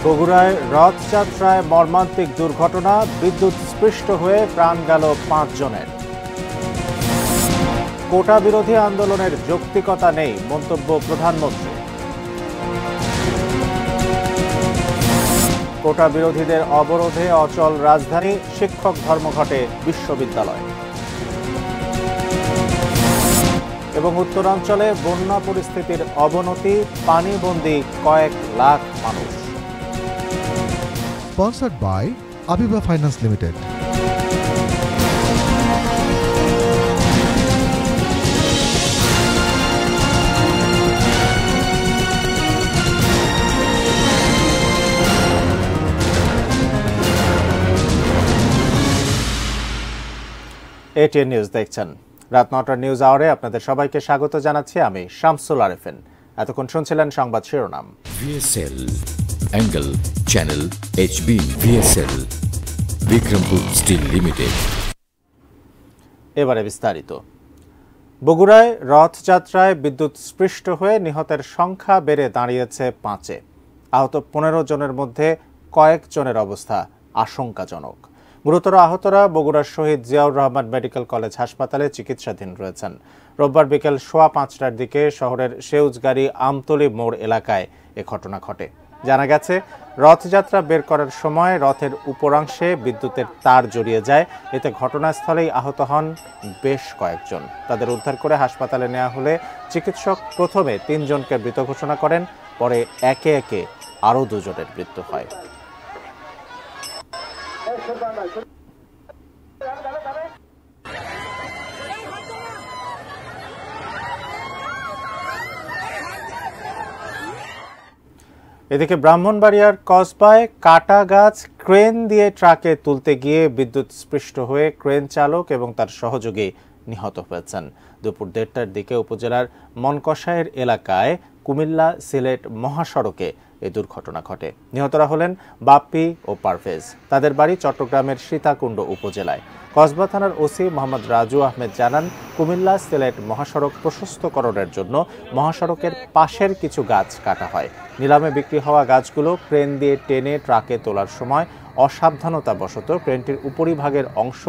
বগুড়ায় রথযাত্রায় মর্মান্তিক দুর্ঘটনা, বিদ্যুৎ স্পৃষ্ট হয়ে প্রাণ গেল 5 জনের। কোটা বিরোধী আন্দোলনের যৌক্তিকতা নেই মন্তব্য প্রধানমন্ত্রী। কোটা বিরোধীদের অবরোধে অচল রাজধানী, শিক্ষক ধর্মঘটে বিশ্ববিদ্যালয়। এবং উত্তরাঞ্চলে বন্যা পরিস্থিতির অবনতি, পানিবন্দী কয়েক লাখ মানুষ। Sponsored by Abiba Finance Limited. ATN news দেখছেন। রাত 9টার নিউজ আওয়ারে আপনাদের সবাইকে স্বাগত জানাচ্ছি আমি শামসুল আরেফিন। এতক্ষণ শুনছিলেন সংবাদ শিরোনাম। VSL Angle Channel HB VSL Bikrampur steel limited. এবারে বিস্তারিত। বগুড়ায় রথযাত্রায় বিদ্যুৎ স্পৃষ্ট হয়ে নিহতের সংখ্যা বেড়ে দাঁড়িয়েছে 5-এ। আহত 15 জনের মধ্যে কয়েকজনের অবস্থা আশঙ্কাজনক। গুরুতর আহতরা বগুড়ার শহীদ জিয়াউর রহমান মেডিকেল কলেজ হাসপাতালে চিকিৎসাধীন রয়েছেন। রোববার বিকেল 5:15টার দিকে শহরের সেউজগাড়ি আমতলী মোড় এলাকায় এ ঘটনা ঘটে। জানা গেছে, রথযাত্রা বের করার সময় রথের উপরাংশে বিদ্যুতের তার জড়িয়ে যায়। এতে ঘটনাস্থলেই আহত হন বেশ কয়েকজন। তাদের উদ্ধার করে হাসপাতালে নেওয়া হলে চিকিৎসক প্রথমে 3 জনকে মৃত ঘোষণা করেন, পরে একে একে আরও 2 জনের মৃত্যু হয়। এদিকে ব্রাহ্মণবাড়িয়ার কসবায় কাটা গাছ ক্রেন দিয়ে ট্রাকে তুলতে গিয়ে বিদ্যুৎ স্পৃষ্ট হয়ে ক্রেন চালক এবং তার সহযোগী নিহত হয়েছেন। দুপুর 1:30টার দিকে উপজেলার মনকষায়ের এলাকায় কুমিল্লা সিলেট মহাসড়কে এই দুর্ঘটনা ঘটে। নিহতরা হলেন বাপ্পি ও পারভেজ। তাদের বাড়ি চট্টগ্রামের সীতাকুণ্ড উপজেলায়। কসবা থানার ওসি মোহাম্মদ রাজু আহমেদ জানান, কুমিল্লা সিলেট মহাসড়ক প্রশস্তকরণের জন্য মহাসড়কের পাশের কিছু গাছ কাটা হয়। নিলামে বিক্রি হওয়া গাছগুলো ক্রেন দিয়ে টেনে ট্রাকে তোলার সময় অসাবধানতাবশত ক্রেনটির উপরিভাগের অংশ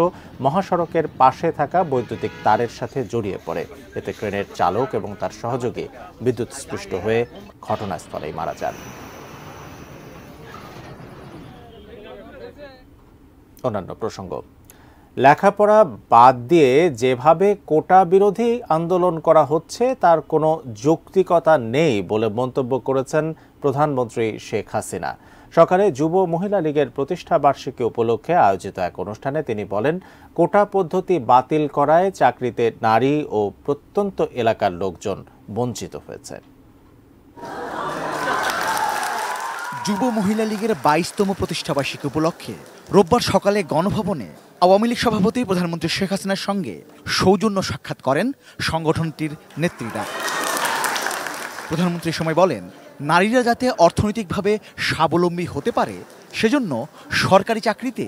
মহাসড়কের পাশে থাকা বৈদ্যুতিক তারের সাথে জড়িয়ে পড়ে। এতে ক্রেনের চালক এবং তার সহযোগী বিদ্যুৎ স্পৃষ্ট হয়ে ঘটনাস্থলেই মারা যান। অন্যান্য প্রসঙ্গ। লেখাপড়া বাদ দিয়ে যেভাবে কোটা বিরোধী আন্দোলন করা হচ্ছে তার কোনো যৌক্তিকতা নেই বলে মন্তব্য করেছেন প্রধানমন্ত্রী শেখ হাসিনা। সকালে যুব মহিলা লীগের প্রতিষ্ঠা বার্ষিকী উপলক্ষে আয়োজিত এক অনুষ্ঠানে তিনি বলেন, কোটা পদ্ধতি বাতিল করায় চাকরিতে নারী ও প্রত্যন্ত এলাকার লোকজন বঞ্চিত হয়েছে। যুব মহিলা লীগের 22তম প্রতিষ্ঠাবার্ষিকী উপলক্ষে রোববার সকালে গণভবনে আওয়ামী লীগ সভাপতি প্রধানমন্ত্রী শেখ হাসিনার সঙ্গে সৌজন্য সাক্ষাৎ করেন সংগঠনটির নেত্রীরা। প্রধানমন্ত্রী সময় বলেন, নারীরা যাতে অর্থনৈতিকভাবে স্বাবলম্বী হতে পারে সেজন্য সরকারি চাকরিতে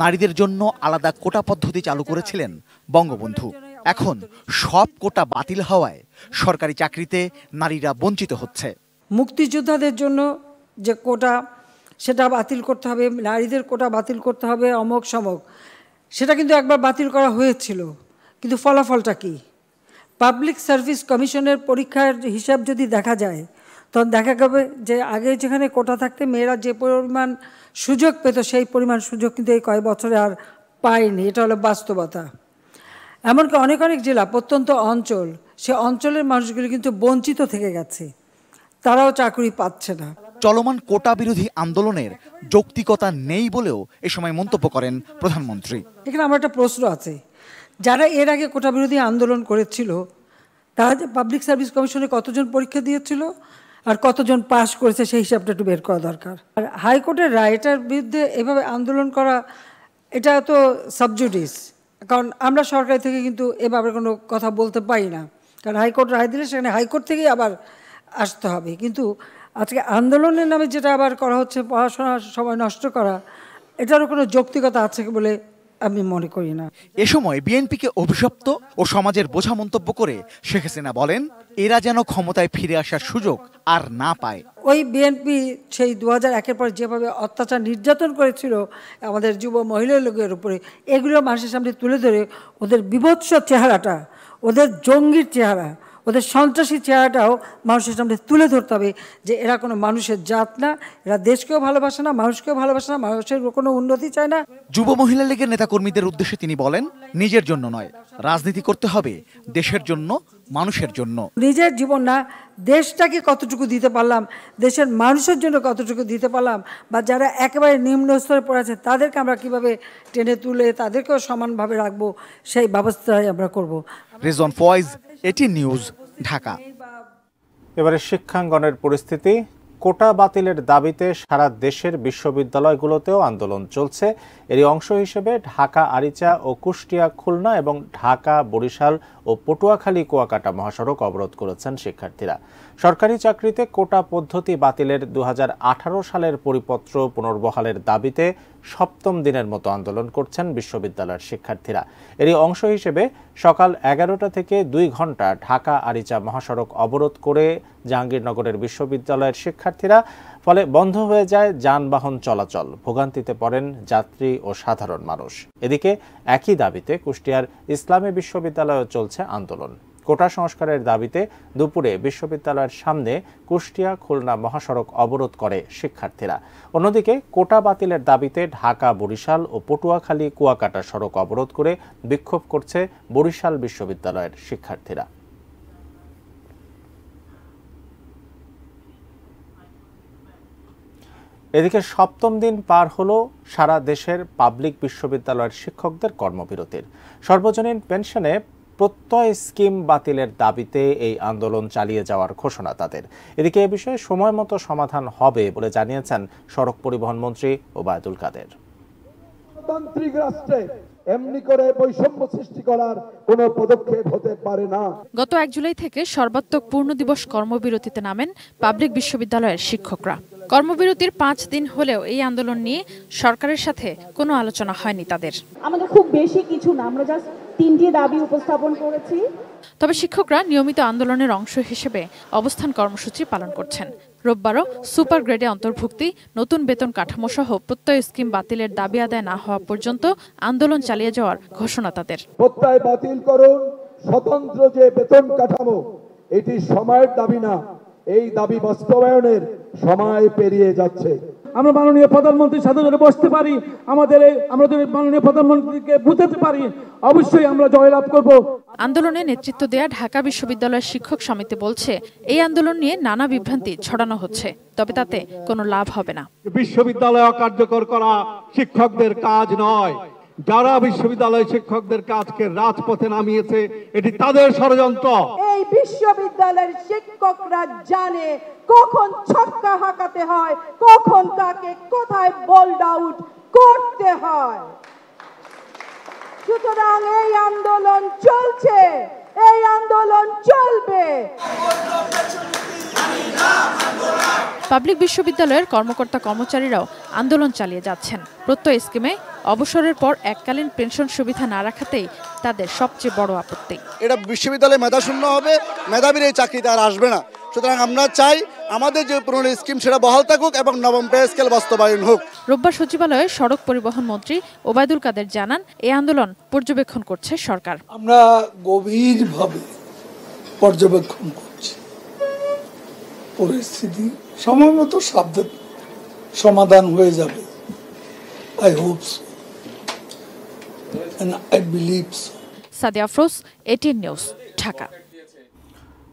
নারীদের জন্য আলাদা কোটা পদ্ধতি চালু করেছিলেন বঙ্গবন্ধু। এখন সব কোটা বাতিল হওয়ায় সরকারি চাকরিতে নারীরা বঞ্চিত হচ্ছে। মুক্তিযোদ্ধাদের জন্য যে কোটা, সেটা বাতিল করতে হবে, নারীদের কোটা বাতিল করতে হবে, অমক সমক, সেটা কিন্তু একবার বাতিল করা হয়েছিল। কিন্তু ফলাফলটা কি? পাবলিক সার্ভিস কমিশনের পরীক্ষার হিসাব যদি দেখা যায়, তখন দেখা যাবে যে আগে যেখানে কোটা থাকতে মেয়েরা যে পরিমাণ সুযোগ পেত, সেই পরিমাণ সুযোগ কিন্তু এই কয়েক বছরে আর পায়নি। এটা হলো বাস্তবতা। এমনকি অনেক অনেক জেলা, প্রত্যন্ত অঞ্চল, সে অঞ্চলের মানুষগুলি কিন্তু বঞ্চিত থেকে গেছে, তারাও চাকরি পাচ্ছে না। চলমান কোটা বিরোধী আন্দোলনের যৌক্তিকতা নেই বলেও এ সময় মন্তব্য করেন প্রধানমন্ত্রী। এখানে আমার একটা প্রশ্ন আছে, যারা এর আগে কোটা বিরোধী আন্দোলন করেছিল তারা পাবলিক সার্ভিস কমিশনে কতজন পরীক্ষা দিয়েছিল আর কতজন পাস করেছে, সেই হিসাবটা একটু বের করা দরকার। আর হাইকোর্টের রায়, এটার বিরুদ্ধে এভাবে আন্দোলন করা, এটা তো সাবজুডিস। কারণ আমরা সরকার থেকে কিন্তু এভাবে কোনো কথা বলতে পারি না, কারণ হাইকোর্ট রায় দিলে সেখানে হাইকোর্ট থেকেই আবার আসতে হবে। কিন্তু আজকে আন্দোলনের নামে যেটা আবার করা হচ্ছে, পড়াশোনার সময় নষ্ট করা, এটারও কোনো যৌক্তিকতা আছে বলে আমি মনে করি না। এ সময় বিএনপিকে অভিশপ্ত ও সমাজের বোঝা মন্তব্য করে শেখ হাসিনা বলেন, এরা যেন ক্ষমতায় ফিরে আসার সুযোগ আর না পায়। ওই বিএনপি সেই 2001-এর পর যেভাবে অত্যাচার নির্যাতন করেছিল আমাদের যুব মহিলা লোকের উপরে, এগুলো মানুষের সামনে তুলে ধরে ওদের বিভৎস চেহারাটা, ওদের জঙ্গির চেহারা, ওদের সন্ত্রাসী চেহারাটাও মানুষের সামনে তুলে ধরতে হবে যে এরা কোনো মানুষের জাত না, এরা দেশকেও ভালোবাসে না, মানুষকেও ভালোবাসে না, মানুষের কোনো উন্নতি চায় না। যুব মহিলা লীগের নেতাকর্মীদের উদ্দেশ্যে তিনি বলেন, নিজের জন্য নয়, রাজনীতি করতে হবে দেশের জন্য, মানুষের জন্য। নিজের জীবন না, দেশটাকে কতটুকু দিতে পারলাম, দেশের মানুষের জন্য কতটুকু দিতে পারলাম, বা যারা একেবারে নিম্ন স্তরে পড়ে আছে তাদেরকে আমরা কিভাবে টেনে তুলে তাদেরকেও সমানভাবে রাখবো, সেই ব্যবস্থাই আমরা করব। রেজন ফয়েজ, এটি নিউজ, ঢাকা। এবারে শিক্ষাঙ্গনের পরিস্থিতি। কোটা বাতিলের দাবিতে সারা দেশের বিশ্ববিদ্যালয়গুলোতেও আন্দোলন চলছে। এরই অংশ হিসেবে ঢাকা আরিচা ও কুষ্টিয়া খুলনা এবং ঢাকা বরিশাল ও পটুয়াখালী কুয়াকাটা মহাসড়ক অবরোধ করেছেন শিক্ষার্থীরা। সরকারি চাকরিতে কোটা পদ্ধতি বাতিলের 2018 সালের পরিপত্র পুনর্বহালের দাবিতে সপ্তম দিনের মতো আন্দোলন করছেন বিশ্ববিদ্যালয়ের শিক্ষার্থীরা। এরই অংশ হিসেবে সকাল 11টা থেকে 2 ঘন্টা ঢাকা আরিচা মহাসড়ক অবরোধ করে জাহাঙ্গীরনগরের বিশ্ববিদ্যালয়ের শিক্ষার্থীরা, ফলে বন্ধ হয়ে যায় যানবাহন চলাচল, ভোগান্তিতে পড়েন যাত্রী ও সাধারণ মানুষ। এদিকে একই দাবিতে কুষ্টিয়ার ইসলামী বিশ্ববিদ্যালয়েও চলছে আন্দোলন। কোটা সংস্কারের দাবিতে দুপুরে বিশ্ববিদ্যালয়ের সামনে কুষ্টিয়া খুলনা মহাসড়ক অবরোধ করে শিক্ষার্থীরা। অন্যদিকে কোটা বাতিলের দাবিতে ঢাকা বরিশাল ও পটুয়াখালী কুয়াকাটা সড়ক অবরোধ করে বিক্ষোভ করছে বরিশাল বিশ্ববিদ্যালয়ের শিক্ষার্থীরা। এদিকে সপ্তম দিন পার হলো সারা দেশের পাবলিক বিশ্ববিদ্যালয়ের শিক্ষকদের কর্মবিরতির। সর্বজনীন পেনশনে প্রত্যয় স্কিম বাতিলের দাবিতে এই আন্দোলন চালিয়ে যাওয়ার ঘোষণা তাদের। এদিকে এ বিষয়ে সময় মতো সমাধান হবে বলে জানিয়েছেন সড়ক পরিবহন মন্ত্রী ওবায়দুল কাদের। গণতান্ত্রিক রাষ্ট্রে এমনি করে বৈষম্য সৃষ্টি করার কোনো পদক্ষেপ হতে পারে না। গত 1 জুলাই থেকে সর্বাত্মক পূর্ণ দিবস কর্মবিরতিতে নামেন পাবলিক বিশ্ববিদ্যালয়ের শিক্ষকরা। কর্মবিরতির 5 দিন হলেও এই আন্দোলন নিয়ে সরকারের সাথে কোনো আলোচনা হয়নি তাদের। আমাদের খুব বেশি কিছু না, আমরা জাস্ট 3টি দাবি উপস্থাপন করেছি। তবে শিক্ষকরা নিয়মিত আন্দোলনের অংশ হিসেবে অবস্থান কর্মসূচি পালন করছেন। রোববারও সুপার গ্রেডে অন্তর্ভুক্তি, নতুন বেতন কাঠামো সহ প্রত্যয় স্কিম বাতিলের দাবি আদায় না হওয়া পর্যন্ত আন্দোলন চালিয়ে যাওয়ার ঘোষণা তাদের। প্রত্যয় বাতিল করুন, স্বতন্ত্র যে বেতন কাঠামো, এটি সময়ের দাবি না, এই দাবি বাস্তবায়নের সময় পেরিয়ে যাচ্ছে। আমরা মাননীয় প্রধানমন্ত্রীর সাথে যদি বসতে পারি, আমরা যদি মাননীয় প্রধানমন্ত্রীকে বুঝাতে পারি, অবশ্যই আমরা জয়লাভ করব। আন্দোলনে নেতৃত্ব দেয়া ঢাকা বিশ্ববিদ্যালয়ের শিক্ষক সমিতি বলছে, এই আন্দোলন নিয়ে নানা বিভ্রান্তি ছড়ানো হচ্ছে, তবে তাতে কোনো লাভ হবে না। বিশ্ববিদ্যালয় অকার্যকর করা শিক্ষকদের কাজ নয়। যারা বিশ্ববিদ্যালয় শিক্ষকদের কাজকে রাজপথে নামিয়েছে, এটি তাদের ষড়যন্ত্র। এই বিশ্ববিদ্যালয়ের শিক্ষকরা জানে কখন ছক্কা হাঁকাতে হয়, কখন কাকে কোথায় বোল্ড আউট করতে হয়। সুতরাং এই আন্দোলন চলছে, এই আন্দোলন চলবে। পাবলিক বিশ্ববিদ্যালয়ের কর্মকর্তা কর্মচারীরাও আন্দোলন চালিয়ে যাচ্ছেন। প্রত্যয় স্কিমে অবসরের পর এককালীন পেনশন সুবিধা না রাখাতেই তাদের সবচেয়ে বড় আপত্তি। এটা বিশ্ববিদ্যালয়ে মেধাশূন্য হবে, মেধাবীর এই চাকরিতে আর আসবে না। সুতরাং আমরা চাই আমাদের যে পুরনো স্কিম সেটা বহাল থাকুক এবং নবম পে স্কেল বাস্তবায়ন হোক। রোববার সচিবালয়ে সড়ক পরিবহন মন্ত্রী ওবায়দুল কাদের জানান, এই আন্দোলন পর্যবেক্ষণ করছে সরকার। আমরা গভীরভাবে পর্যবেক্ষণ করছি পরিস্থিতি, সময় মতো সাবধান সমাধান হয়ে যাবে। I hope so. And I believe so. Sadia Afroz, ATN news, Dhaka.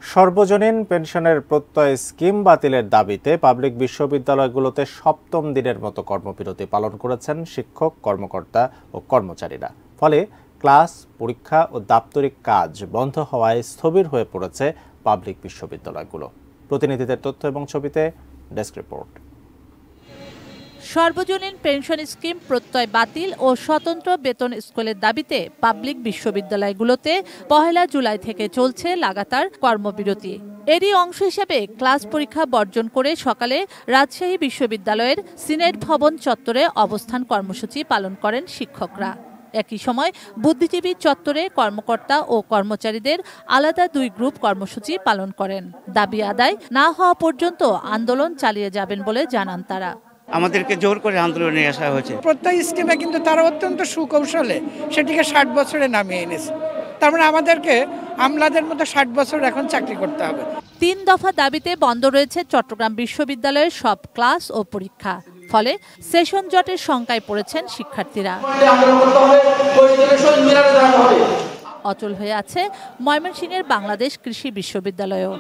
সর্বজনীন পেনশনের প্রত্যয় স্কিম বাতিলের দাবিতে পাবলিক বিশ্ববিদ্যালয়গুলোতে সপ্তম দিনের মতো কর্মবিরতি পালন করেছেন শিক্ষক, কর্মকর্তা ও কর্মচারীরা। ফলে ক্লাস, পরীক্ষা ও দাপ্তরিক কাজ বন্ধ হওয়ায় স্থবির হয়ে পড়েছে পাবলিক বিশ্ববিদ্যালয়গুলো। প্রতিনিধিদের তথ্য এবং ছবিতে ডেস্ক রিপোর্ট। সর্বজনীন পেনশন স্কিম প্রত্যয় বাতিল ও স্বতন্ত্র বেতন স্কেলের দাবিতে পাবলিক বিশ্ববিদ্যালয়গুলোতে 1 জুলাই থেকে চলছে লাগাতার কর্মবিরতি। এরই অংশ হিসেবে ক্লাস পরীক্ষা বর্জন করে সকালে রাজশাহী বিশ্ববিদ্যালয়ের সিনেট ভবন চত্বরে অবস্থান কর্মসূচি পালন করেন শিক্ষকরা। একই সময় বুদ্ধিজীবী চত্বরে কর্মকর্তা ও কর্মচারীদের আলাদা 2 গ্রুপ কর্মসূচি পালন করেন। দাবি আদায় না হওয়া পর্যন্ত আন্দোলন চালিয়ে যাবেন বলে জানান তারা। আমাদেরকে জোর করে আন্দোলনে আসা হয়েছে। প্রত্যয় স্কিমে কিন্তু তারা অত্যন্ত সুকৌশলে সেটিকে 60 বছরে নামিয়ে এনেছে। তার মানে আমাদেরকে আমলাদের মতো 60 বছর এখন চাকরি করতে হবে। 3 দফা দাবিতে বন্ধ রয়েছে চট্টগ্রাম বিশ্ববিদ্যালয়ের সব ক্লাস ও পরীক্ষা। ফলে সেশন জটের শঙ্কায় পড়েছেন শিক্ষার্থীরা। অচল হয়ে আছে ময়মনসিংহের বাংলাদেশ কৃষি বিশ্ববিদ্যালয়ও।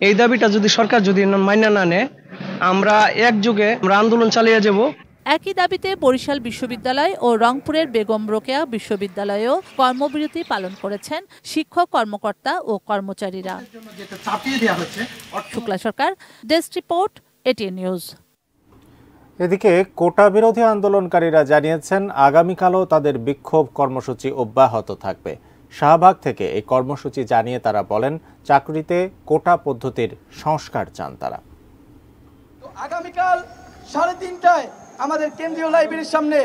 এই দাবিটা যদি সরকার যদি মাইনা না নেয়, আমরা একযোগে আন্দোলন চালিয়ে যাব। একই দাবিতে বরিশাল বিশ্ববিদ্যালয় ও রংপুরের বেগম রোকেয়া বিশ্ববিদ্যালয়েও কর্মবিরতি পালন করেছেন শিক্ষক, কর্মকর্তা ও কর্মচারীরা। শুক্লা সরকার, ডেস্ক রিপোর্ট, এটিএন নিউজ। এদিকে কোটা বিরোধী আন্দোলনকারীরা জানিয়েছেন আগামীকালও তাদের বিক্ষোভ কর্মসূচি অব্যাহত থাকবে। শাহবাগ থেকে এই কর্মসূচি জানিয়ে তারা বলেন, চাকরিতে কোটা পদ্ধতির সংস্কার চান তারা। আগামীকাল 3:30টায় আমাদের কেন্দ্রীয় লাইব্রেরির সামনে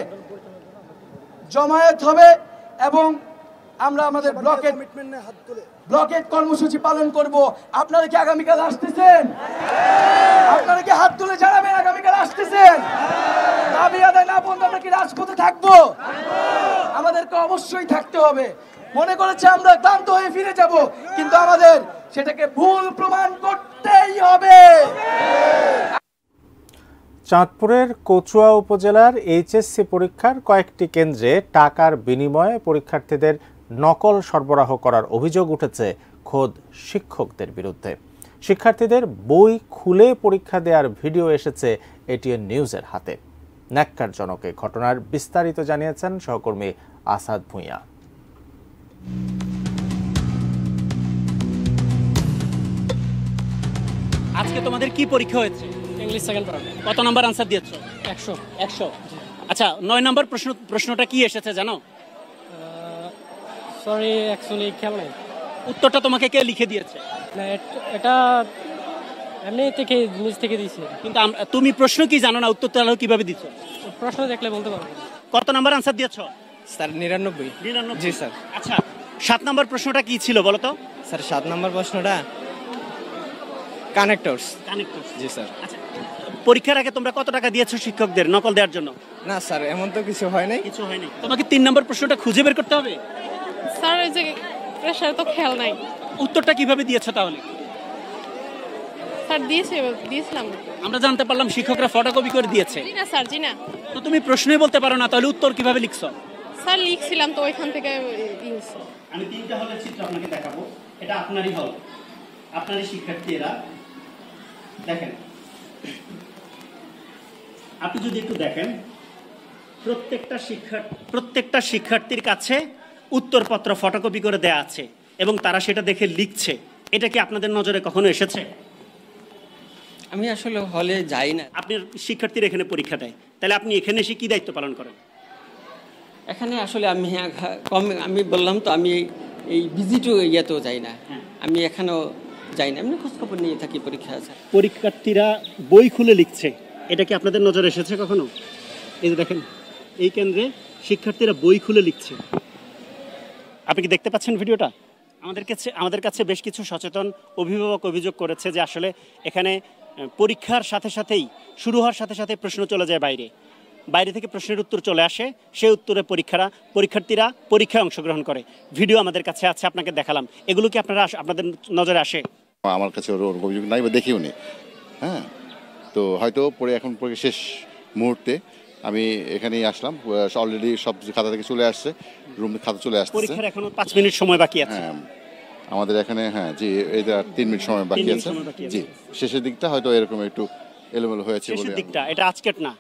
জমায়েত হবে এবং আমরা আমাদের ব্লকেট কর্মসূচি পালন করব। আপনারা কি আগামীকাল আসতেছেন? আপনারা কি হাত তুলে জানাবেন আগামীকাল আসতেছেন? দাবি আদায় না বন্ধ আমরা কি রাজপথে থাকবো? আমাদেরকে অবশ্যই থাকতে হবে। মনে করেছে আমরা ক্লান্ত হয়ে ফিরে যাব, কিন্তু আমাদের সেটাকে ভুল প্রমাণ করতেই হবে। চাঁদপুরের কচুয়া উপজেলার এইচএসসি পরীক্ষার কয়েকটি কেন্দ্রে টাকার বিনিময়ে পরীক্ষার্থীদের নকল সরবরাহ করার অভিযোগ উঠেছে খোদ শিক্ষকদের বিরুদ্ধে। শিক্ষার্থীদের বই খুলে পরীক্ষা দেওয়ার ভিডিও এসেছে এটিএন নিউজের হাতে। ন্যাক্কারজনক এই ঘটনার বিস্তারিত জানিয়েছেন সহকর্মী আসাদ ভুঁইয়া। আজকে তোমাদের কি পরীক্ষা হয়েছে? English second paper. কত নাম্বার আনসার দিয়েছো? 100। আচ্ছা, 9 নাম্বার প্রশ্নটা কি এসেছে জানো? সরি, অ্যাকচুয়ালি খেয়াল নাই। উত্তরটা তোমাকে কে লিখে দিয়েছে? না, এটা এমনি থেকে নিজ থেকে দিয়েছি। কিন্তু তুমি প্রশ্ন কি জানো না, উত্তর তাহলে কিভাবে দিছো? প্রশ্ন দেখলে বলতে পারবো। কত নাম্বার আনসার দিয়েছো? স্যার 99। জি স্যার। আচ্ছা, 7 নাম্বার প্রশ্নটা কি ছিল বলো তো? স্যার 7 নাম্বার প্রশ্নটা কানেক্টরস। জি স্যার। আচ্ছা, পরীক্ষার আগে তোমরা কত টাকা দিয়েছো শিক্ষকদের নকল দেওয়ার জন্য? না স্যার, এমন তো কিছু হয় নাই। কিছু হয়নি। তোমাকে 3 নাম্বার প্রশ্নটা খুঁজে বের করতে হবে। স্যার এই যে প্রেসার তো খেয়াল নাই। উত্তরটা কিভাবে দিয়েছো তাহলে? স্যার দিয়েছিলাম। আমরা জানতে পারলাম শিক্ষকরা ফটোকপি করে দিয়েছে। জি না স্যার, জি না। তো তুমি প্রশ্নই বলতে পারো না, তাহলে উত্তর কিভাবে লিখছো? স্যার লিখছিলাম তো ওইখান থেকে ইউজ। আমি 3টা হলের চিত্র আপনাকে দেখাবো। এটা আপনারই হল, আপনারই শিক্ষার্থীরা দেখেন। আপনি যদি একটু দেখেন, প্রত্যেকটা শিক্ষার্থীর কাছে উত্তরপত্র ফটোকপি করে দেয়া আছে এবং তারা সেটা দেখে লিখছে। এটা কি আপনাদের নজরে কখনো এসেছে? আমি আসলে হলে যাই না। আপনার শিক্ষার্থীরা এখানে পরীক্ষা দেয়, তাহলে আপনি এখানে এসে কি দায়িত্ব পালন করেন? এখানে আসলে আমি বললাম তো, আমি এই ভিজিটও ইয়েতেও যাই না। আমি এখানেও যাই না, এমনি খোঁজখবর নিয়ে থাকি পরীক্ষা আছে। পরীক্ষার্থীরা বই খুলে লিখছে, এটা কি আপনাদের নজরে এসেছে কখনো? এই যে দেখেন, এই কেন্দ্রে শিক্ষার্থীরা বই খুলে লিখছে। আপনি কি দেখতে পাচ্ছেন ভিডিওটা? আমাদের কাছে বেশ কিছু সচেতন অভিভাবক অভিযোগ করেছে যে আসলে এখানে পরীক্ষার সাথে সাথেই শুরু হওয়ার সাথে সাথে প্রশ্ন চলে যায় বাইরে থেকে প্রশ্নের উত্তর চলে আসে, সেই উত্তরে পরীক্ষার্থীরা পরীক্ষায় অংশগ্রহণ করে। ভিডিও আমাদের কাছে আছে, আপনাকে দেখালাম। এগুলো কি আপনাদের নজরে আসে? আমার কাছে ওর অভিযোগ নাই বা দেখিও নি। হ্যাঁ, তো হয়তো এখন শেষ মুহূর্তে আমি এখানেই আসলাম। অলরেডি সব খাতা থেকে চলে আসছে, রুম খাতা চলে আসছে। পরীক্ষার এখনো 5 মিনিট সময় বাকি আছে। হ্যাঁ, আমাদের এখানে জি এটা 3 মিনিট সময় বাকি আছে। জি, শেষের দিকটা হয়তো এরকম একটু এলোমেলো হয়েছে। শেষের দিকটা এটা আজকের না,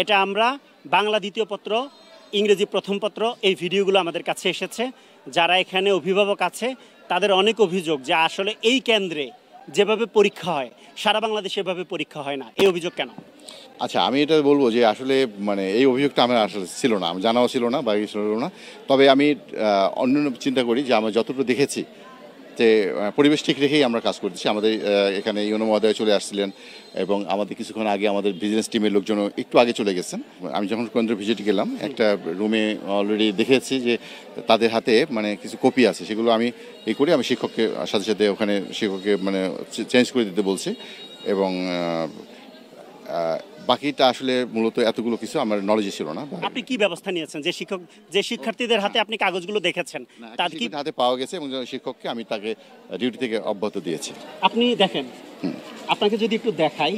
এটা আমরা বাংলা দ্বিতীয় পত্র, ইংরেজি প্রথম পত্র, এই ভিডিওগুলো আমাদের কাছে এসেছে। যারা এখানে অভিভাবক আছে তাদের অনেক অভিযোগ যে আসলে এই কেন্দ্রে যেভাবে পরীক্ষা হয় সারা বাংলাদেশে এভাবে পরীক্ষা হয় না। এই অভিযোগ কেন? আচ্ছা, আমি এটা বলবো যে আসলে এই অভিযোগটা আমার আসলে ছিল না, আমি জানাও ছিল না বা ছিল না। তবে আমি অন্য চিন্তা করি যে আমরা যতটুকু দেখেছি যাতে পরিবেশ ঠিক রেখেই আমরা কাজ করতেছি। আমাদের এখানে ইউনো মহোদয় চলে আসছিলেন এবং আমাদের কিছুক্ষণ আগে আমাদের বিজনেস টিমের লোকজন একটু আগে চলে গেছেন। আমি যখন কেন্দ্র ভিজিট গেলাম একটা রুমে অলরেডি দেখেছি যে তাদের হাতে মানে কিছু কপি আছে, সেগুলো আমি করি, আমি শিক্ষককে সাথে সাথে ওখানে শিক্ষককে মানে চেঞ্জ করে দিতে বলছি এবং বাকিটা আসলে মূলত এতগুলো কিছু আমার নলেজে ছিল না। আপনি কি ব্যবস্থা নিয়েছেন যে শিক্ষার্থীদের হাতে আপনি কাগজগুলো দেখেছেন তার কি হাতে পাওয়া গেছে এবং শিক্ষককে আমি তাকে ডিউটি থেকে অব্যাহত দিয়েছি। আপনি দেখেন, আপনাকে যদি একটু দেখাই,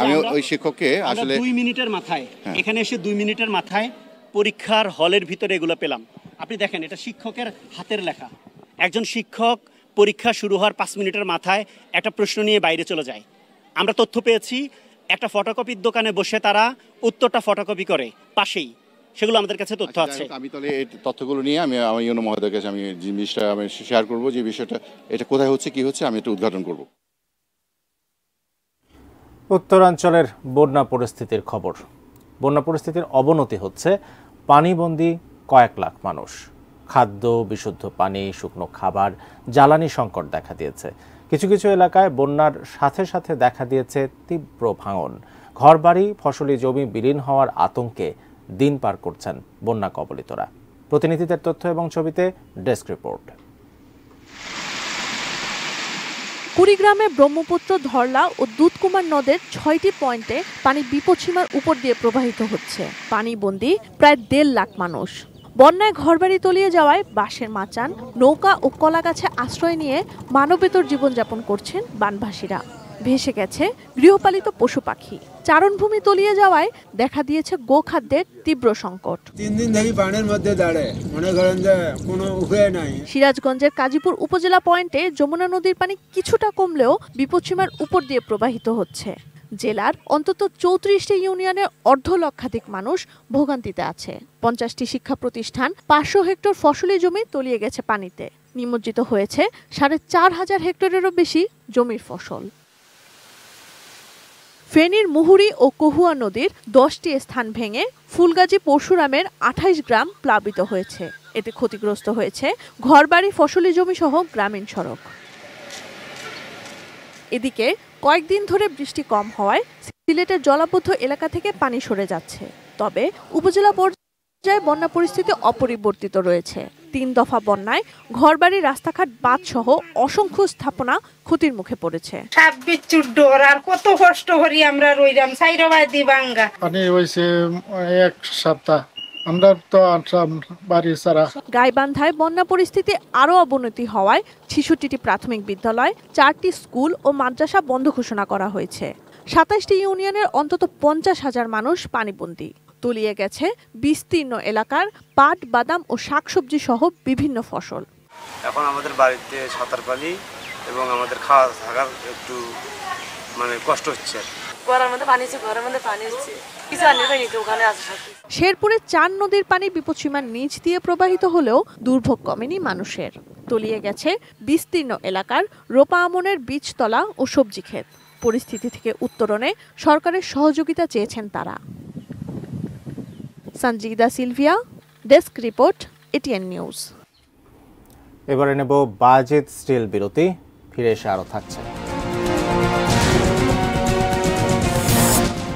আমি ওই শিক্ষককে আসলে 2 মিনিটের মাথায় এখানে এসে 2 মিনিটের মাথায় পরীক্ষার হলের ভিতরে এগুলো পেলাম। আপনি দেখেন এটা শিক্ষকের হাতের লেখা। একজন শিক্ষক পরীক্ষা শুরু হওয়ার 5 মিনিটের মাথায় একটা প্রশ্ন নিয়ে বাইরে চলে যায়। আমরা তথ্য পেয়েছি একটা ফটোকপির দোকানে বসে তারা উত্তরটা ফটোকপি করে পাশেই, সেগুলো আমাদের কাছে তথ্য আছে। আমি তাহলে এই তথ্যগুলো নিয়ে আমি আমার ইউনো মহোদয়ের কাছে আমি জিনিসটা আমি শেয়ার করব, যে বিষয়টা এটা কোথায় হচ্ছে কি হচ্ছে আমি এটা উদ্ঘাটন করব। উত্তরাঞ্চলের বন্যা পরিস্থিতির খবর। বন্যা পরিস্থিতির অবনতি হচ্ছে, পানিবন্দী কয়েক লাখ মানুষ। খাদ্য, বিশুদ্ধ পানি, শুকনো খাবার, জ্বালানি সংকট দেখা দিয়েছে। কিছু কিছু এলাকায় বন্যার সাথে সাথে দেখা দিয়েছে তীব্র ভাঙন। ঘরবাড়ি, ফসলি জমি বিলীন হওয়ার আতঙ্কে দিন পার করছেন বন্যা কবলিতরা। প্রতিনিধিদের তথ্য এবং ছবিতে ডেস্ক রিপোর্ট। কুড়িগ্রামে ব্রহ্মপুত্র, ধরলা ও দুধকুমার নদের 6টি পয়েন্টে পানি বিপদসীমার উপর দিয়ে প্রবাহিত হচ্ছে। পানিবন্দী প্রায় 1.5 লাখ মানুষ। বন্যায় ঘরবাড়ি তলিয়ে যাওয়ায় বাঁশের মাচান, নৌকা ও কলাগাছে আশ্রয় নিয়ে মানবেতর জীবনযাপন করছেন বানভাসীরা। ভেসে গেছে গৃহপালিত পশু পাখি। চারণভূমি তলিয়ে যাওয়ায় দেখা দিয়েছে গোখাদ্যের তীব্র সংকট। 3 দিন ধরে পানির মধ্যে দাঁড়ায়, মনে করেন যে কোনো উপায় নাই। সিরাজগঞ্জের কাজীপুর উপজেলা পয়েন্টে যমুনা নদীর পানি কিছুটা কমলেও বিপদসীমার উপর দিয়ে প্রবাহিত হচ্ছে। জেলার অন্তত 34টি ইউনিয়নের 1.5 লক্ষাধিক মানুষ ভোগান্তিতে আছে। 50টি শিক্ষা প্রতিষ্ঠান, 500 হেক্টর ফসলি জমি তলিয়ে গেছে পানিতে। নিমজ্জিত হয়েছে 4,500 হেক্টরেরও বেশি জমির ফসল। ফেনীর মুহুরী ও কহুয়া নদীর 10টি স্থান ভেঙে ফুলগাজী পরশুরামের 28 গ্রাম প্লাবিত হয়েছে। এতে ক্ষতিগ্রস্ত হয়েছে ঘরবাড়ি, ফসলি জমি সহ গ্রামীণ সড়ক। এদিকে কয়েকদিন ধরে বৃষ্টি কম হওয়ায় সিলেটের জলাবদ্ধ এলাকা থেকে পানি সরে যাচ্ছে। তবে উপজেলা পর্যায়ে বন্যা পরিস্থিতি অপরিবর্তিত রয়েছে। 3 দফা বন্যায় ঘরবাড়ি, রাস্তাঘাট, বাঁধ সহ অসংখ্য স্থাপনা ক্ষতির মুখে পড়েছে। আর কত কষ্ট করি আমরা রইলাম সাইরবাই দিবাঙ্গা। পানি হইছে 1 সপ্তাহ, আমরা তো বাড়ি সারা। গাইবান্ধায় বন্যা পরিস্থিতি আরও অবনতি হওয়ায় 66টি প্রাথমিক বিদ্যালয়, 4টি স্কুল ও মাদ্রাসা বন্ধ ঘোষণা করা হয়েছে। 27টি ইউনিয়নের অন্তত 50,000 মানুষ পানিবন্দী। তলিয়ে গেছে বিস্তীর্ণ এলাকার পাট, বাদাম ও শাকসবজি সহ বিভিন্ন ফসল। এখন আমাদের বাড়িতে সাঁতার পানি এবং আমাদের খাওয়া থাকার একটু কষ্ট হচ্ছে। শেরপুরে 4 নদীর পানি বিপদসীমার নিচ দিয়ে প্রবাহিত হলেও দুর্ভোগ কমেনি মানুষের। তলিয়ে গেছে বিস্তীর্ণ এলাকার রোপা আমনের বীজতলা ও সবজি ক্ষেত। পরিস্থিতি থেকে উত্তরণে সরকারের সহযোগিতা চেয়েছেন তারা। Sanjida Sylvia, desk report, ATN news. এবারে নেব বাজেট স্টিল বিরতি, ফিরে এসে আরো থাকছে।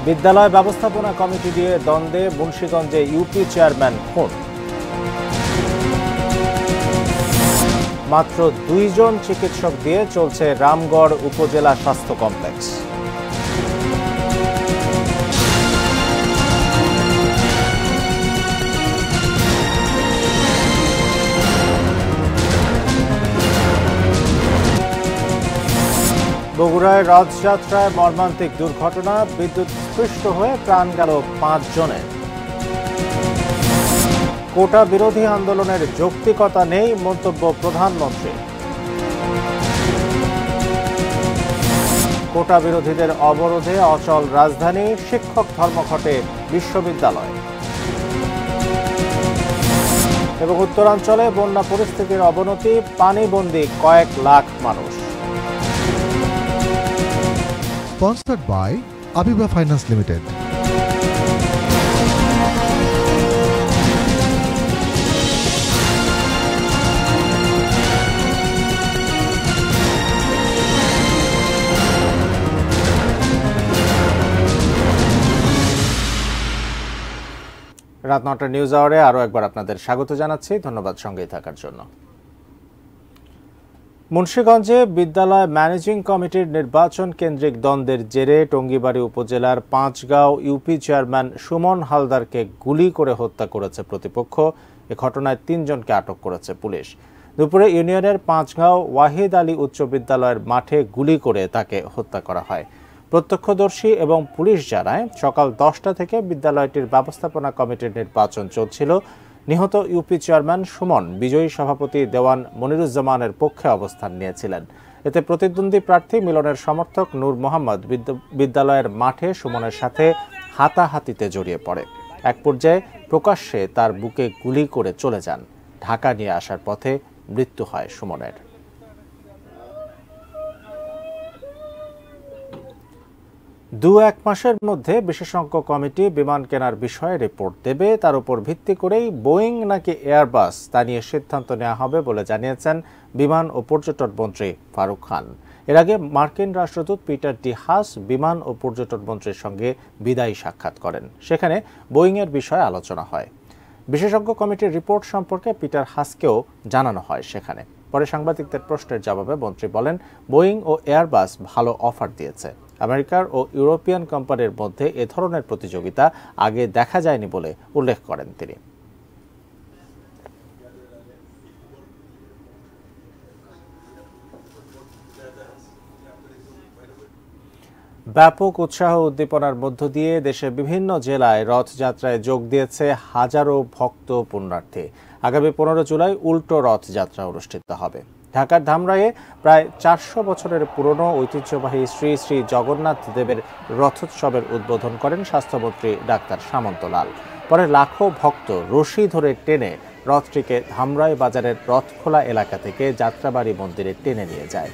বিদ্যালয় ব্যবস্থাপনা কমিটি দিয়ে দ্বন্দ্বে মুন্সিগঞ্জে ইউপি চেয়ারম্যান খুন। মাত্র 2 জন চিকিৎসক দিয়ে চলছে রামগড় উপজেলা স্বাস্থ্য কমপ্লেক্স। বগুড়ায় রথযাত্রায় মর্মান্তিক দুর্ঘটনা, বিদ্যুৎস্পৃষ্ট হয়ে প্রাণ গেল 5 জনের। কোটা বিরোধী আন্দোলনের যৌক্তিকতা নেই, মন্তব্য প্রধানমন্ত্রী। কোটা বিরোধীদের অবরোধে অচল রাজধানী, শিক্ষক ধর্মঘটে বিশ্ববিদ্যালয়। এবং উত্তরাঞ্চলে বন্যা পরিস্থিতির অবনতি, পানিবন্দী কয়েক লাখ মানুষ। Sponsored by Abiba Finance Limited. রাত ৯টার নিউজ আওয়ারে আরও একবার আপনাদের স্বাগত জানাচ্ছি। ধন্যবাদ সঙ্গেই থাকার জন্য। মুন্সিগঞ্জে বিদ্যালয় ম্যানেজিং কমিটির নির্বাচন কেন্দ্রিক দ্বন্দ্বের জেরে টঙ্গীবাড়ি উপজেলার পাঁচগাঁও ইউপি চেয়ারম্যান সুমন হালদারকে গুলি করে হত্যা করেছে প্রতিপক্ষ। এ ঘটনায় ৩ জনকে আটক করেছে পুলিশ। দুপুরে ইউনিয়নের পাঁচগাঁও ওয়াহিদ আলী উচ্চ বিদ্যালয়ের মাঠে গুলি করে তাকে হত্যা করা হয়। প্রত্যক্ষদর্শী এবং পুলিশ জানায় সকাল 10টা থেকে বিদ্যালয়টির ব্যবস্থাপনা কমিটির নির্বাচন চলছিল। নিহত ইউপি চেয়ারম্যান সুমন বিজয়ী সভাপতি দেওয়ান মনিরুজ্জামানের পক্ষে অবস্থান নিয়েছিলেন। এতে প্রতিদ্বন্দ্বী প্রার্থী মিলনের সমর্থক নূর মোহাম্মদ বিদ্যালয়ের মাঠে সুমনের সাথে হাতাহাতিতে জড়িয়ে পড়ে। এক পর্যায়ে প্রকাশ্যে তার বুকে গুলি করে চলে যান। ঢাকা নিয়ে আসার পথে মৃত্যু হয় সুমনের। এক মাসের মধ্যে বিশেষজ্ঞ কমিটি বিমান কেনার বিষয়ে রিপোর্ট দেবে। তার উপর ভিত্তি করেই বোয়িং নাকি এয়ারবাস তা নিয়ে সিদ্ধান্ত নেওয়া হবে বলে জানিয়েছেন বিমান ও পর্যটন মন্ত্রী ফারুক খান। এর আগে মার্কিন রাষ্ট্রদূত পিটার ডি হাস বিমান ও পর্যটন মন্ত্রীর সঙ্গে বিদায়ী সাক্ষাৎ করেন। সেখানে বোয়িংয়ের বিষয়ে আলোচনা হয়। বিশেষজ্ঞ কমিটির রিপোর্ট সম্পর্কে পিটার হাসকেও জানানো হয় সেখানে। পরে সাংবাদিকদের প্রশ্নের জবাবে মন্ত্রী বলেন, বোয়িং ও এয়ারবাস ভালো অফার দিয়েছে। আমেরিকার ও ইউরোপিয়ান কোম্পানির মধ্যে এ ধরনের প্রতিযোগিতা আগে দেখা যায়নি বলে উল্লেখ করেন তিনি। ব্যাপক উৎসাহ উদ্দীপনার মধ্য দিয়ে দেশের বিভিন্ন জেলায় রথযাত্রায় যোগ দিয়েছে হাজারো ভক্ত পুণ্যার্থী। আগামী 15 জুলাই উল্টো রথযাত্রা অনুষ্ঠিত হবে। ঢাকার ধামরাইয়ে প্রায় 400 বছরের পুরনো ঐতিহ্যবাহী শ্রী শ্রী জগন্নাথ দেবের রথোৎসবের উদ্বোধন করেন স্বাস্থ্যমন্ত্রী ডাক্তার সামন্ত লাল। পরে লাখো ভক্ত রশি ধরে টেনে রথটিকে ধামরাই বাজারের রথখোলা এলাকা থেকে যাত্রাবাড়ি মন্দিরে টেনে নিয়ে যায়।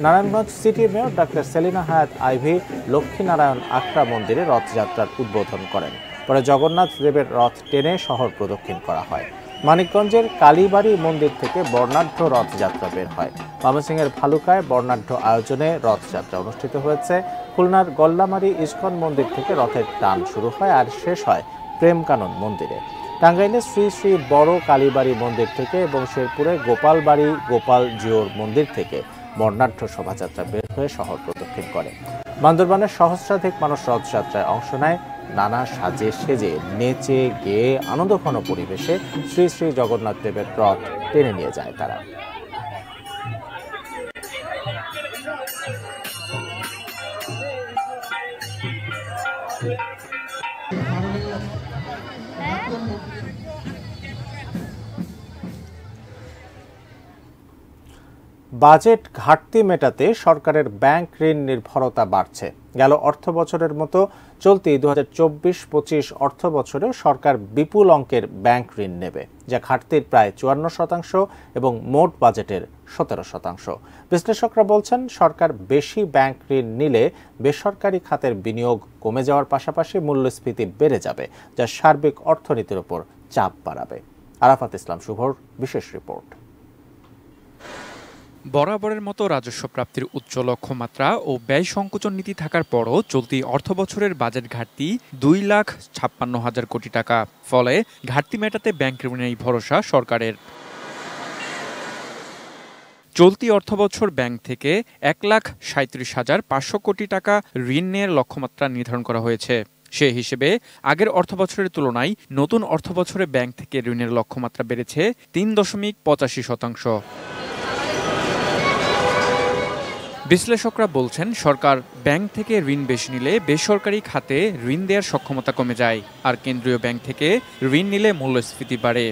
Narayanganj city mayor doctor Selina হায়াত আইভি লক্ষ্মীনারায়ণ আখড়া মন্দিরে রথযাত্রার উদ্বোধন করেন। পরে জগন্নাথ দেবের রথ টেনে শহর প্রদক্ষিণ করা হয়। মানিকগঞ্জের কালীবাড়ি মন্দির থেকে বর্ণাঢ্য রথযাত্রা বের হয়। ময়মনসিংহের ভালুকায় বর্ণাঢ্য আয়োজনে রথযাত্রা অনুষ্ঠিত হয়েছে। খুলনার গল্লামারী ইস্কন মন্দির থেকে রথের টান শুরু হয় আর শেষ হয় প্রেমকানন মন্দিরে। টাঙ্গাইলে শ্রী শ্রী বড় কালীবাড়ি মন্দির থেকে এবং শেরপুরে গোপালবাড়ি গোপাল জিওর মন্দির থেকে বর্ণাঢ্য শোভাযাত্রা বের হয়ে শহর প্রদক্ষিণ করে। বান্দরবানের সহস্রাধিক মানুষ রথযাত্রায় অংশ নেয়। নানা সাজে সেজে নেচে গেয়ে আনন্দঘন পরিবেশে শ্রী শ্রী জগন্নাথ দেবের রথ টেনে নিয়ে যায় তারা। বাজেট ঘাটতি মেটাতে সরকারের ব্যাংক ঋণ নির্ভরতা বাড়ছে। গেল অর্থ বছরের মতো চলতি 2024-25 অর্থ বছরে সরকার বিপুল অঙ্কের ব্যাংক ঋণ নেবে, যা ঘাটতির প্রায় 54% এবং মোট বাজেটের 17%। বিশ্লেষকরা বলছেন, সরকার বেশি ব্যাংক ঋণ নিলে বেসরকারি খাতের বিনিয়োগ কমে যাওয়ার পাশাপাশি মূল্যস্ফীতি বেড়ে যাবে, যা সার্বিক অর্থনীতির উপর চাপ বাড়াবে। আরাফাত ইসলাম শুভর বিশেষ রিপোর্ট। বরাবরের মতো রাজস্ব প্রাপ্তির উচ্চ লক্ষ্যমাত্রা ও ব্যয় সংকোচন নীতি থাকার পরও চলতি অর্থ বছরের বাজেট ঘাটতি 2,56,000 কোটি টাকা। ফলে ঘাটতি মেটাতে ব্যাংক ঋণেই ভরসা সরকারের। চলতি অর্থবছর ব্যাংক থেকে 1,37,500 কোটি টাকা ঋণ নেওয়ার লক্ষ্যমাত্রা নির্ধারণ করা হয়েছে। সে হিসেবে আগের অর্থবছরের তুলনায় নতুন অর্থবছরে ব্যাংক থেকে ঋণের লক্ষ্যমাত্রা বেড়েছে 3.85%। বিশ্লেষকরা বলছেন, সরকার ব্যাংক থেকে ঋণ বেশি নিলে বেসরকারি খাতে ঋণ দেওয়ার সক্ষমতা কমে যায়, আর কেন্দ্রীয় ব্যাংক থেকে ঋণ নিলে মূল্যস্ফীতি বাড়ে।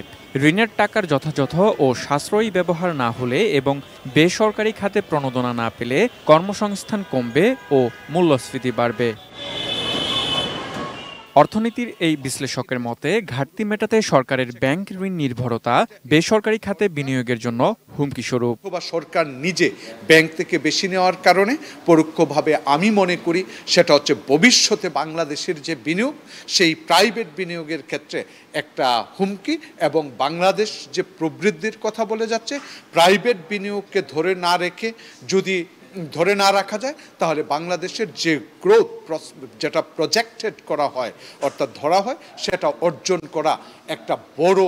ঋণের টাকার যথাযথ ও সাশ্রয়ী ব্যবহার না হলে এবং বেসরকারি খাতে প্রণোদনা না পেলে কর্মসংস্থান কমবে ও মূল্যস্ফীতি বাড়বে। অর্থনীতির এই বিশ্লেষকের মতে, ঘাটতি মেটাতে সরকারের ব্যাংক ঋণ নির্ভরতা বেসরকারি খাতে বিনিয়োগের জন্য হুমকি স্বরূপ। সরকার নিজে ব্যাংক থেকে বেশি নেওয়ার কারণে পরোক্ষভাবে আমি মনে করি সেটা হচ্ছে ভবিষ্যতে বাংলাদেশের যে বিনিয়োগ, সেই প্রাইভেট বিনিয়োগের ক্ষেত্রে একটা হুমকি, এবং বাংলাদেশ যে প্রবৃদ্ধির কথা বলে যাচ্ছে, প্রাইভেট বিনিয়োগকে ধরে না রেখে যদি ধরে না রাখা যায় তাহলে বাংলাদেশের যে গ্রোথ যেটা প্রজেক্টেড করা হয় অর্থাৎ ধরা হয় সেটা অর্জন করা একটা বড়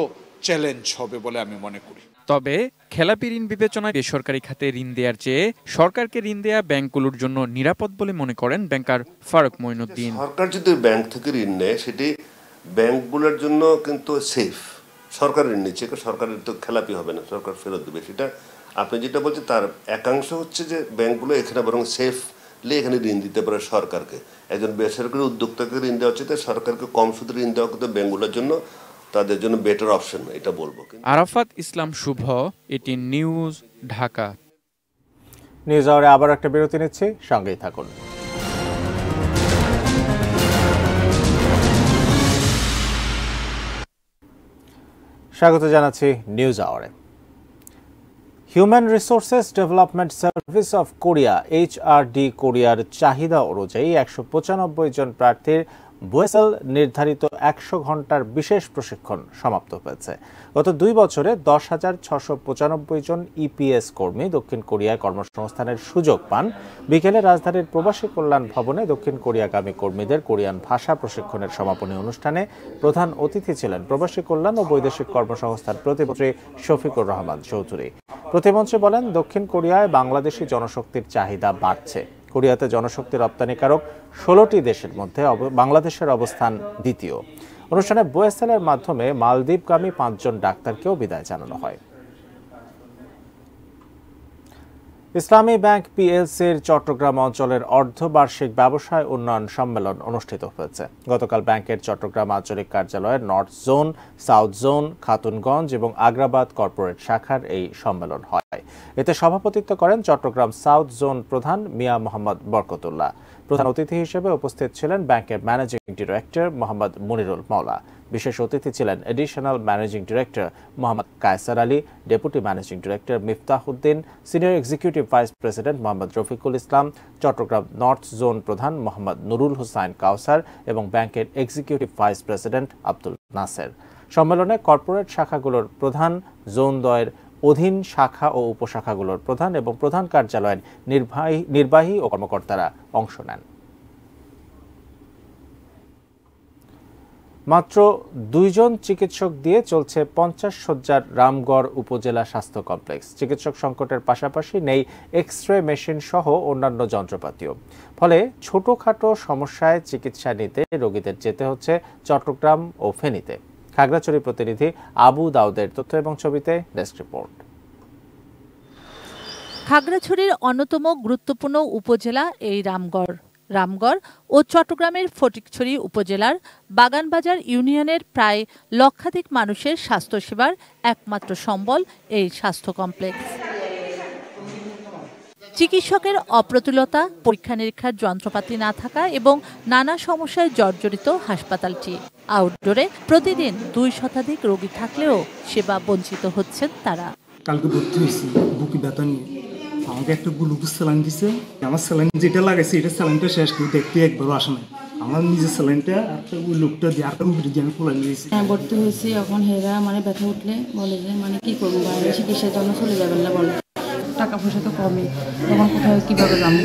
চ্যালেঞ্জ হবে বলে আমি মনে করি। তবে খেলাপি ঋণ বিবেচনায় বেসরকারি খাতে ঋণ দেওয়ার চেয়ে সরকারকে ঋণ দেওয়া ব্যাংকগুলোর জন্য নিরাপদ বলে মনে করেন ব্যাংকার ফারুক মঈনুদ্দিন। সরকার যদি ব্যাংক থেকে ঋণ নেয় সেটি ব্যাংকগুলোর জন্য কিন্তু সেফ। সরকার ঋণ নিচ্ছে, সরকারের তো খেলাপি হবে না, সরকার ফেরত দেবে। সেটা আপনি যেটা বলছেন তার একাংশ হচ্ছে যে ব্যাংকগুলো এখানে বরং সেফলি এখানে ঋণ দিতে পারে সরকারকে। একজন বেসরকারি উদ্যোক্তাকে ঋণ দেওয়া হচ্ছে, সরকারকে কম সুদে ঋণ দেওয়া কিন্তু ব্যাংকগুলোর জন্য তাদের জন্য বেটার অপশন, এটা বলবো। Arafat Islam Shuvo, ATN news, Dhaka. News আওয়ারে আবার একটা বিরতি নিচ্ছি, সঙ্গেই থাকুন। স্বাগত জানাচ্ছি নিউজ আওয়ারে। Human resources development service of Korea HRD কোরিয়ার চাহিদা অনুযায়ী 195 জন প্রার্থীর বুয়েসেল নির্ধারিত 100 ঘন্টার বিশেষ প্রশিক্ষণ সমাপ্ত হয়েছে। গত 2 বছরে 10,695 জন EPS কর্মী দক্ষিণ কোরিয়ায় কর্মসংস্থানের সুযোগ পান। বিকেলে রাজধানীর প্রবাসী কল্যাণ ভবনে দক্ষিণ কোরিয়াগামী কর্মীদের কোরিয়ান ভাষা প্রশিক্ষণের সমাপনী অনুষ্ঠানে প্রধান অতিথি ছিলেন প্রবাসী কল্যাণ ও বৈদেশিক কর্মসংস্থান প্রতিমন্ত্রী শফিকুর রহমান চৌধুরী। প্রতিমন্ত্রী বলেন, দক্ষিণ কোরিয়ায় বাংলাদেশি জনশক্তির চাহিদা বাড়ছে। কোরিয়াতে জনশক্তি রপ্তানিকারক 16টি দেশের মধ্যে বাংলাদেশের অবস্থান দ্বিতীয়। অনুষ্ঠানে বুয়েসেলের মাধ্যমে মালদ্বীপগামী 5 জন ডাক্তারকেও বিদায় জানানো হয়। ইসলামী ব্যাংক PLCর চট্টগ্রাম অঞ্চলের অর্ধবার্ষিক ব্যবসায় উন্নয়ন সম্মেলন অনুষ্ঠিত হয়েছে। গতকাল ব্যাংকের চট্টগ্রাম আঞ্চলিক কার্যালয়ের north zone, south zone, Khatunganj এবং আগ্রাবাদ কর্পোরেট শাখার এই সম্মেলন হয়। এতে সভাপতিত্ব করেন চট্টগ্রাম সাউথ জোন প্রধান মিয়া মোহাম্মদ বরকতুল্লাহ। প্রধান অতিথি হিসেবে উপস্থিত ছিলেন ব্যাংকের ম্যানেজিং ডিরেক্টর মোহাম্মদ মুনিরুল মাওলা। বিশেষ অতিথি ছিলেন additional managing director Mohammad Kaiser Ali, deputy managing director Miftahuddin, senior executive vice president Mohammad Rafiqul Islam, Chattogram north zone প্রধান মোহাম্মদ নুরুল হুসাইন কাউসার এবং ব্যাংকের executive vice president Abdul Naser. সম্মেলনে কর্পোরেট শাখাগুলোর প্রধান, জোন দ্বয়ের অধীন শাখা ও উপশাখাগুলোর প্রধান এবং প্রধান কার্যালয়ের নির্বাহী ও কর্মকর্তারা অংশ নেন। মাত্র 2 জন চিকিৎসক দিয়ে চলছে 50 শয্যার রামগড় উপজেলা স্বাস্থ্য কমপ্লেক্স। চিকিৎসক সংকটের পাশাপাশি নেই এক্স-রে মেশিন সহ অন্যান্য যন্ত্রপাতিও। ফলে ছোটখাটো সমস্যায় চিকিৎসা নিতে রোগীদের যেতে হচ্ছে চট্টগ্রাম ও ফেনীতে। খাগড়াছড়ি প্রতিনিধি আবু দাউদের তথ্য এবং ছবিতে ডেস্ক রিপোর্ট। খাগড়াছড়ির অন্যতম গুরুত্বপূর্ণ উপজেলা এই রামগড় ও চট্টগ্রামের ফটিকছড়ি উপজেলার বাগানবাজার ইউনিয়নের প্রায় লক্ষাধিক মানুষের স্বাস্থ্যসেবার একমাত্র সম্বল এই স্বাস্থ্য কমপ্লেক্স। চিকিৎসকের অপ্রতুলতা, পরীক্ষা নিরীক্ষার যন্ত্রপাতি না থাকা এবং নানা সমস্যায় জর্জরিত হাসপাতালটি। আউটডোরে প্রতিদিন 2 শতাধিক রোগী থাকলেও সেবা বঞ্চিত হচ্ছেন তারা। কালকে ভর্তি হয়েছি বুকি ব্যথা নিয়ে, আমাকে একটা গ্লুকোজ স্যালাইন দিছে। আমার স্যালাইন যেটা লাগাইছে এটা স্যালাইনটা শেষ করে দেখতে একবারও আসে না। আমার নিজের স্যালাইনটা একটা ওই লোকটা দিয়ে আর রুগীর দিয়ে আমি খোলা নিয়েছি। ভর্তি হয়েছি, এখন হেরা মানে ব্যথা উঠলে বলে যে মানে কি করবো, বাইরে চিকিৎসার জন্য চলে যাবেন না বলে। টাকা পয়সা তো কমই, তখন কোথায় কিভাবে যাবো?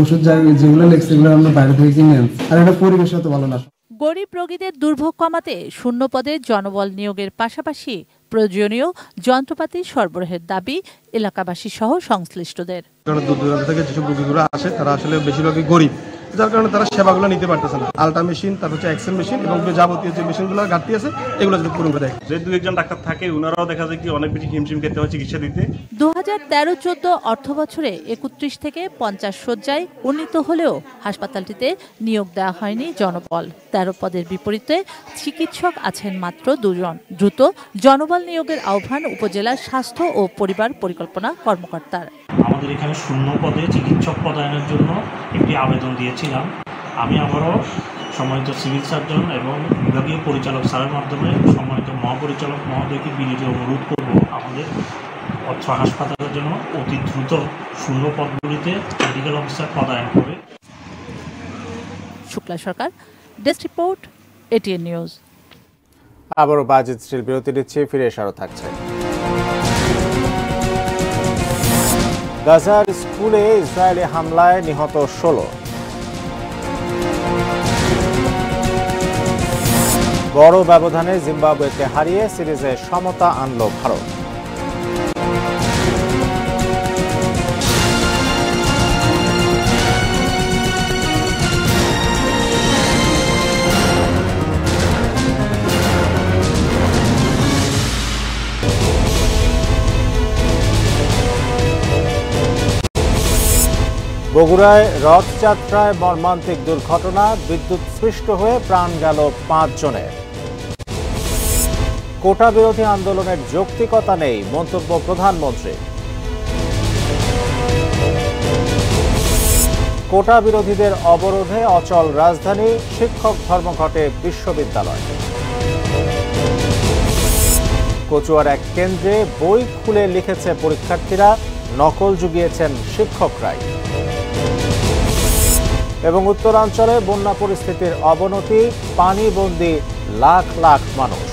ওষুধ যেগুলো লেগছে সেগুলো আমরা বাইরে থেকে কিনে আনছি, আর এটা পরিবেশও তো ভালো না। গরিব রোগীদের দুর্ভোগ কমাতে শূন্য পদে জনবল নিয়োগের পাশাপাশি প্রয়োজনীয় যন্ত্রপাতি সরবরাহের দাবি এলাকাবাসী সহ সংশ্লিষ্টদের। দূর দূরান্ত থেকে যেসব রোগীগুলো আসে তারা আসলে বেশিরভাগই গরিব, যার কারণে তারা সেবাগুলো নিতে পারতেছে না। আলট্রা মেশিন, তারপর হচ্ছে এক্সেল মেশিন এবং যাবতীয় যে মেশিনগুলো ঘাটতি আছে এগুলো যদি পূরণ করে দেয়। যে 2-1 ডাক্তার থাকে ওনারাও দেখা যায় কি অনেক বেশি হিমশিম খেতে হয় চিকিৎসা দিতে। 2013-14 অর্থ বছরে 31 থেকে 50 শয্যায় উন্নীত হলেও হাসপাতালটিতে নিয়োগ দেওয়া হয়নি জনবল। 13 পদের বিপরীতে চিকিৎসক আছেন মাত্র 2 জন। দ্রুত জনবল নিয়োগের আহ্বান উপজেলার স্বাস্থ্য ও পরিবার পরিকল্পনা কর্মকর্তার। আমাদের এখানে শূন্য পদে চিকিৎসক পদায়নের জন্য একটি আবেদন দিয়েছিলাম। আমি আবারও সম্মানিত সিভিল সার্জন এবং বিভাগীয় পরিচালক স্যারের মাধ্যমে সম্মানিত মহাপরিচালক মহোদয়কে বিনীত অনুরোধ করব আমাদের অর্থ হাসপাতালের জন্য অতি দ্রুত শূন্য পদগুলিতে মেডিকেল অফিসার পদায়ন করে। শুক্লা সরকার, ডেস্ক রিপোর্ট, এটিএন নিউজ। আবারও বাজেট স্টিল বিরতি দিচ্ছে, ফিরে এসে আরও থাকছে। গাজার স্কুলে ইসরায়েলি হামলায় নিহত 16। বড় ব্যবধানে জিম্বাবুয়েকে হারিয়ে সিরিজে সমতা আনল ভারত। বগুড়ায় রথযাত্রায় মর্মান্তিক দুর্ঘটনা, বিদ্যুৎস্পৃষ্ট হয়ে প্রাণ গেল 5 জনের। কোটা বিরোধী আন্দোলনের যৌক্তিকতা নেই মন্তব্য প্রধানমন্ত্রী। কোটা বিরোধীদের অবরোধে অচল রাজধানী, শিক্ষক ধর্মঘটে বিশ্ববিদ্যালয়। কচুয়ার এক কেন্দ্রে বই খুলে লিখেছে পরীক্ষার্থীরা, নকল জুগিয়েছেন শিক্ষকরাই। এবং উত্তরাঞ্চলে বন্যা পরিস্থিতির অবনতি, পানিবন্দী লাখ লাখ মানুষ।